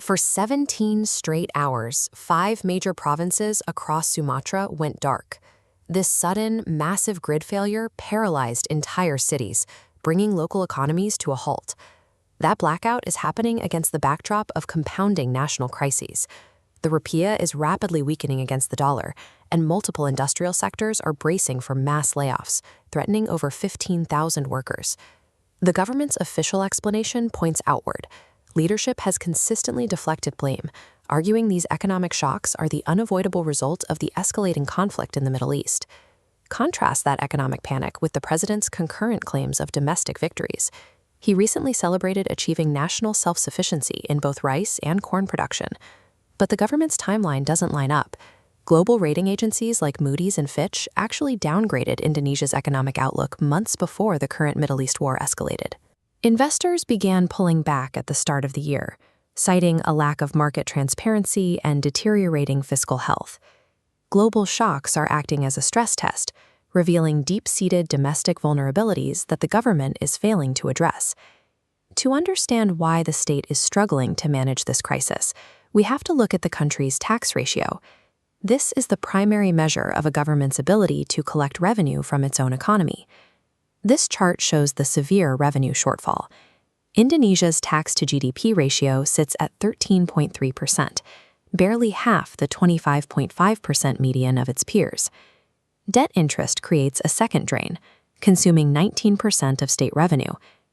For 17 straight hours, 5 major provinces across Sumatra went dark. This sudden, massive grid failure paralyzed entire cities, bringing local economies to a halt. That blackout is happening against the backdrop of compounding national crises. The rupiah is rapidly weakening against the dollar, and multiple industrial sectors are bracing for mass layoffs, threatening over 15,000 workers. The government's official explanation points outward. Leadership has consistently deflected blame, arguing these economic shocks are the unavoidable result of the escalating conflict in the Middle East. Contrast that economic panic with the president's concurrent claims of domestic victories. He recently celebrated achieving national self-sufficiency in both rice and corn production. But the government's timeline doesn't line up. Global rating agencies like Moody's and Fitch actually downgraded Indonesia's economic outlook months before the current Middle East war escalated. Investors began pulling back at the start of the year, citing a lack of market transparency and deteriorating fiscal health. Global shocks are acting as a stress test, revealing deep-seated domestic vulnerabilities that the government is failing to address. To understand why the state is struggling to manage this crisis, we have to look at the country's tax ratio. This is the primary measure of a government's ability to collect revenue from its own economy. This chart shows the severe revenue shortfall. Indonesia's tax-to-GDP ratio sits at 13.3%, barely half the 25.5% median of its peers. Debt interest creates a second drain, consuming 19% of state revenue,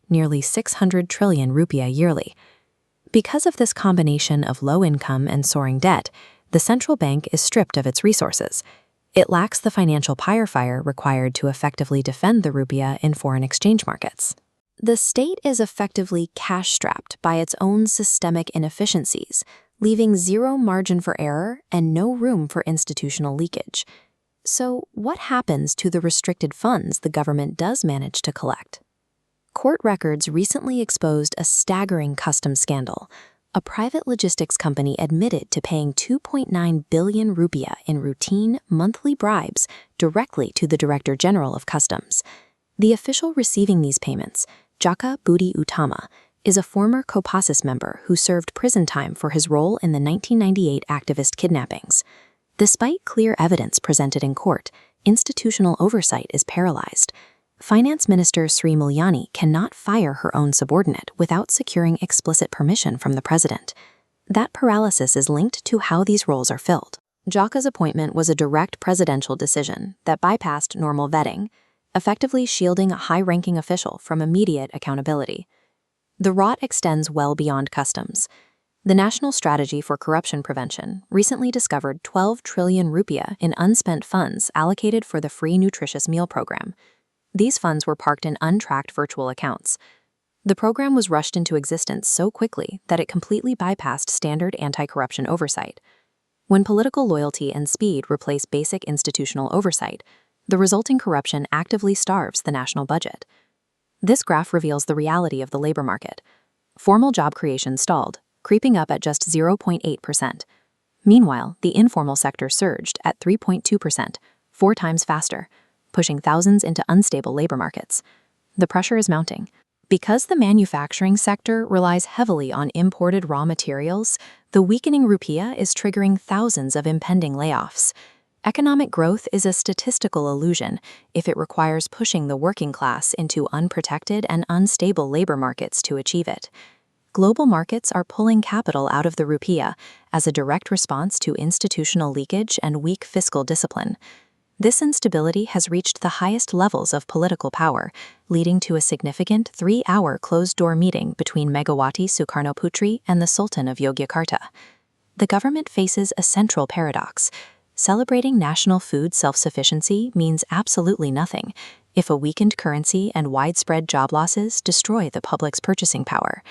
nearly 600 trillion rupiah yearly. Because of this combination of low income and soaring debt, the central bank is stripped of its resources. It lacks the financial firepower required to effectively defend the rupiah in foreign exchange markets. The state is effectively cash-strapped by its own systemic inefficiencies, leaving zero margin for error and no room for institutional leakage. So, what happens to the restricted funds the government does manage to collect? Court records recently exposed a staggering customs scandal. A private logistics company admitted to paying 2.9 billion rupiah in routine monthly bribes directly to the Director General of Customs. The official receiving these payments, Jaka Budi Utama, is a former Kopassus member who served prison time for his role in the 1998 activist kidnappings. Despite clear evidence presented in court, institutional oversight is paralyzed. Finance Minister Sri Mulyani cannot fire her own subordinate without securing explicit permission from the president. That paralysis is linked to how these roles are filled. Jaka's appointment was a direct presidential decision that bypassed normal vetting, effectively shielding a high-ranking official from immediate accountability. The rot extends well beyond customs. The National Strategy for Corruption Prevention recently discovered 12 trillion rupiah in unspent funds allocated for the free nutritious meal program. These funds were parked in untracked virtual accounts. The program was rushed into existence so quickly that it completely bypassed standard anti-corruption oversight. When political loyalty and speed replace basic institutional oversight, the resulting corruption actively starves the national budget. This graph reveals the reality of the labor market. Formal job creation stalled, creeping up at just 0.8%. Meanwhile, the informal sector surged at 3.2%, 4 times faster, pushing thousands into unstable labor markets. The pressure is mounting. Because the manufacturing sector relies heavily on imported raw materials, the weakening rupiah is triggering thousands of impending layoffs. Economic growth is a statistical illusion if it requires pushing the working class into unprotected and unstable labor markets to achieve it. Global markets are pulling capital out of the rupiah as a direct response to institutional leakage and weak fiscal discipline. This instability has reached the highest levels of political power, leading to a significant 3-hour closed-door meeting between Megawati Soekarnoputri and the Sultan of Yogyakarta. The government faces a central paradox. Celebrating national food self-sufficiency means absolutely nothing if a weakened currency and widespread job losses destroy the public's purchasing power.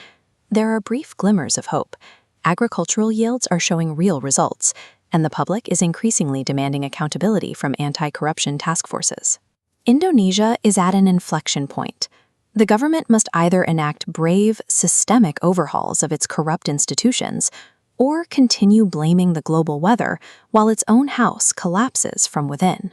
There are brief glimmers of hope. Agricultural yields are showing real results, and the public is increasingly demanding accountability from anti-corruption task forces. Indonesia is at an inflection point. The government must either enact brave, systemic overhauls of its corrupt institutions or continue blaming the global weather while its own house collapses from within.